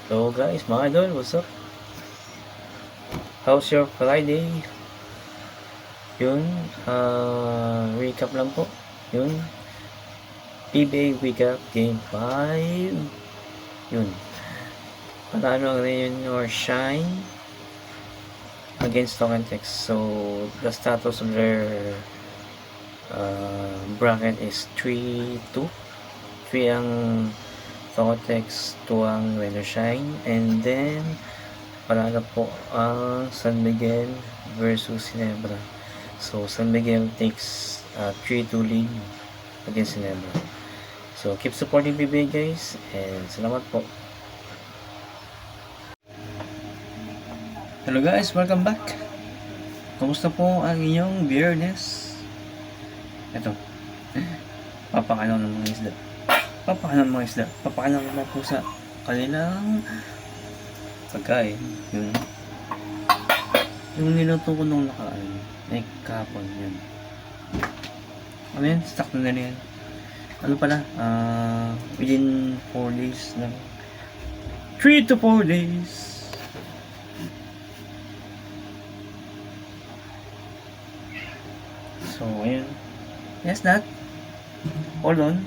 So guys, mga idol, what's up? How's your Friday? Yun, recap lang po. Yun, PBA recap Game 5. Yun, panalo ang Rayon or Shine against Tokentex. So, the status of their bracket is 3-2. 3 ang Tokentex, 2 ang Rayon or Shine. And then, panalo po ang San Miguel versus Ginebra. So, San Miguel takes 3-2 lead against Ginebra. So, keep supporting PBA guys, and salamat po. Hello guys, welcome back. Kumusta po ang inyong biyernes? Ito, papakain ng mga isda. Papakain ng po sa kanilang pagkain. Yung niluto ko nung nakaraan, kahapon yun. Ano yan? Stock na yan. Ano pala? Within 4 days lang. 3 to 4 days. So, ayun. Yes, that. Hold on.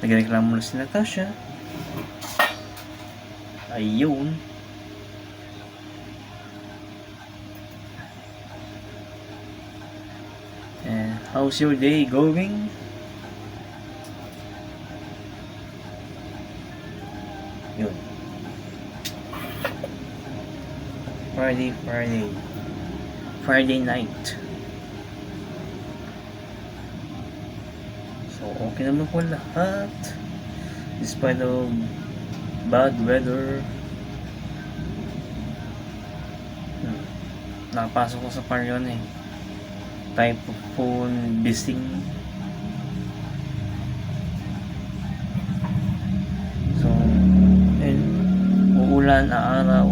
Nagreklamo na si Natasha. Ayun. And how's your day going? Yun. Friday night. So, okay naman po lahat. Despite of bad weather. Nakapasok ko sa Parion eh. Typhoon Bising. So, uulan na araw.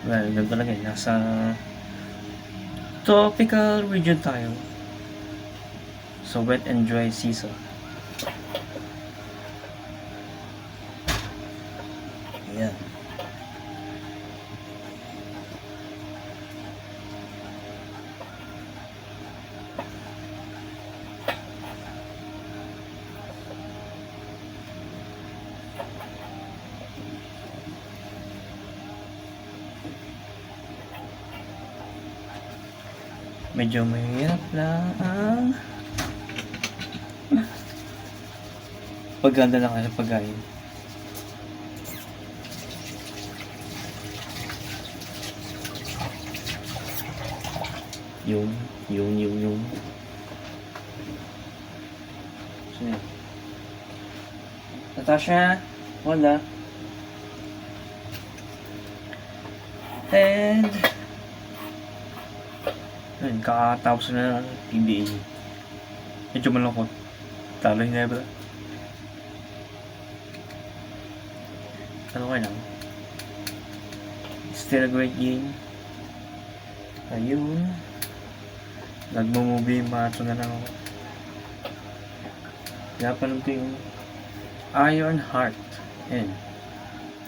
Well, yun talaga eh. Nasa tropical region tayo. So, wet and dry season. Ayan. Medyo mahirap lang pagganda lang sa pagkain. Yun. Sino? Natasha, wala. And ayun, kakatapos na ng PBA. Medyo malungkot. Talo yung Nebra. Ano lang? Still a great game. Ayun. Nagmo-movie marathon na lang ako. Napanood ko yung Iron Heart. Ayan.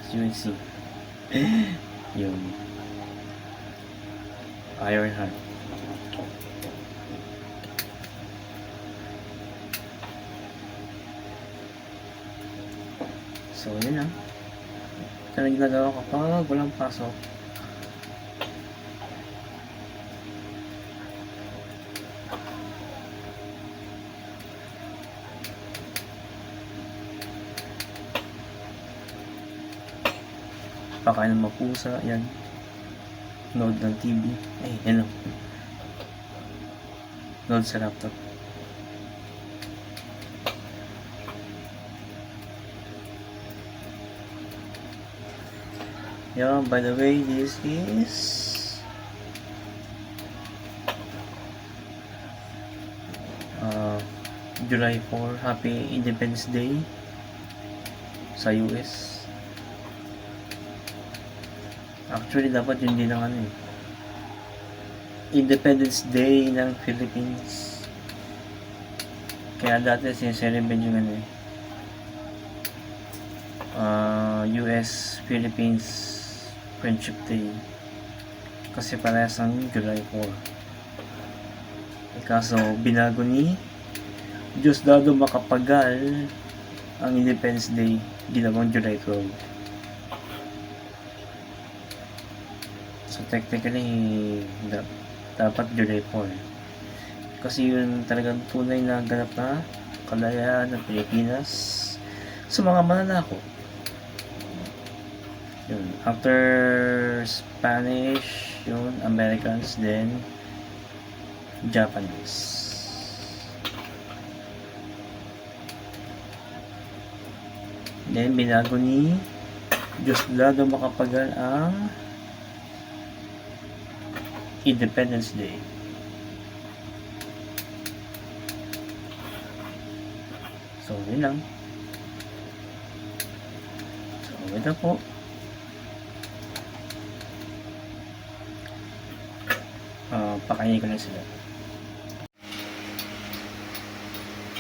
As you can see. Yung Iron Heart. So, yun lang. Ito na ginagawa ko pag walang pasok. Pakain ng mapusa, yan. Nood ng TV. Ay, yan lang. Nood sa laptop. Yeah, by the way, this is July 4. Happy Independence Day sa US. Actually, dapat yun din ang Independence Day ng Philippines. Kaya dati sineselebrate yung ano US Philippines Friendship Day kasi parehas ang July 4. Kaso binago ni Diosdado Macapagal ang Independence Day, ginawang July 12. So technically dapat July 4 kasi yun talagang tunay na ganap na kalayaan ng Pilipinas sa mga mananakop. Yun, after Spanish, yun, Americans, then Japanese. Then binago ni Diosdado Macapagal ang Independence Day. So, yun lang. So, ito po. Pakainin ko na sila.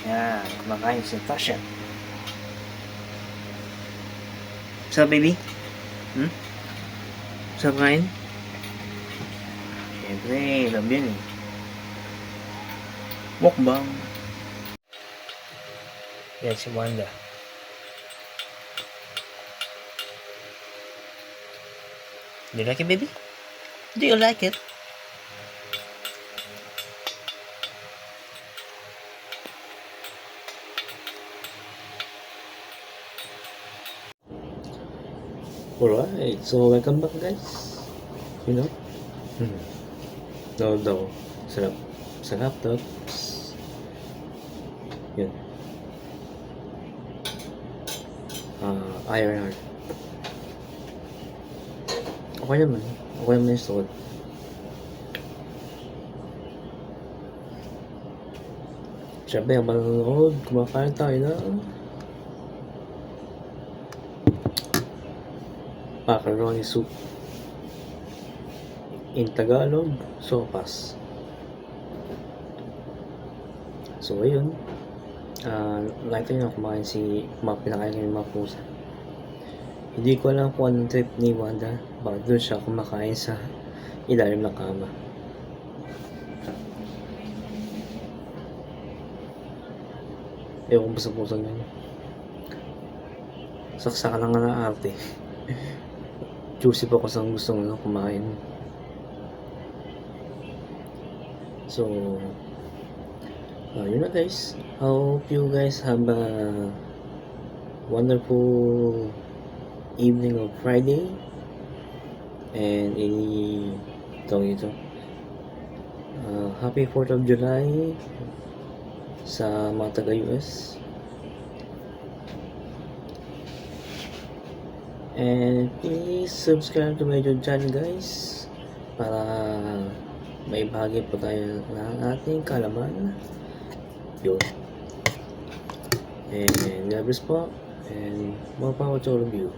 Yan, kumakain si Tasha. So, baby? So, kain? Siyempre, love yan eh. Mukbang. Yan si Wanda. Do you like it, baby? Do you like it? Alright, so welcome back guys. You know? Daw. Sarap. Sarap to. Yun. Iron Heart. Okay naman yung suot. Siyempre, ang manonood, kumakain tayo na macaroni soup. In Tagalog, sopas. So, ayun. Like nyo kumain pinakain ng mga pusa. Hindi ko alam kung anong trip ni Wanda. Bakit doon siya kumakain sa ilalim ng kama. Ewan ko sa puso niya. Saksakan lang nga ng arte. Juicy pa ko sa gustong kumain. So, yun na guys. Hope you guys have a wonderful evening of Friday and happy 4th of July sa mga taga-US. And please subscribe to my YouTube channel guys para may bahagi po tayo ng ating kalaman. Yun. And God bless po and more power to all of you.